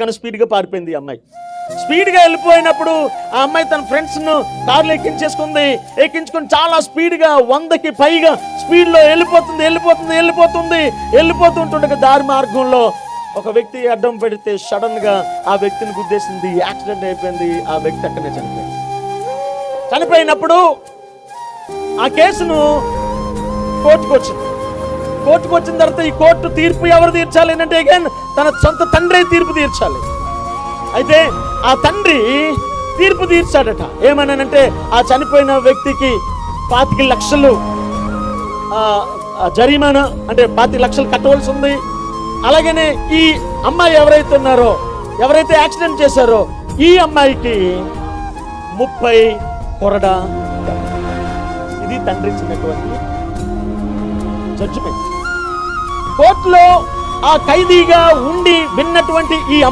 టక్కన స్పీడ్గా పారిపోయింది ఈ అమ్మాయి. స్పీడ్గా వెళ్ళిపోయినప్పుడు ఆ అమ్మాయి తన ఫ్రెండ్స్ను కార్లో ఎక్కించుకొని చాలా స్పీడ్గా 100కి పైగా స్పీడ్లో వెళ్ళిపోతుండగా దారి మార్గంలో ఒక వ్యక్తి అడ్డం పెడితే సడన్గా ఆ వ్యక్తిని గుద్దేసింది. యాక్సిడెంట్ అయిపోయింది. ఆ వ్యక్తి అక్కడనే చనిపోయినప్పుడు ఆ కేసును కోర్టుకు వచ్చిన తర్వాత ఈ కోర్టు తీర్పు ఎవరు తీర్చాలి అంటే అగైన్ తన సొంత తండ్రి తీర్పు తీర్చాలి. అయితే ఆ తండ్రి తీర్పు తీర్చాడట. ఏమన్నానంటే ఆ చనిపోయిన వ్యక్తికి 25 లక్షలు జరిమానా, అంటే 25 లక్షలు కట్టవలసి ఉంది. అలాగనే ఈ అమ్మాయి ఎవరైతే యాక్సిడెంట్ చేశారో ఈ అమ్మాయికి 30 కొరడా. ఇది తండ్రి ఇచ్చినటువంటి జడ్జిమెంట్. కోర్టులో ఆ ఖైదీగా ఉండి విన్నటువంటి ఈ అమ్మాయి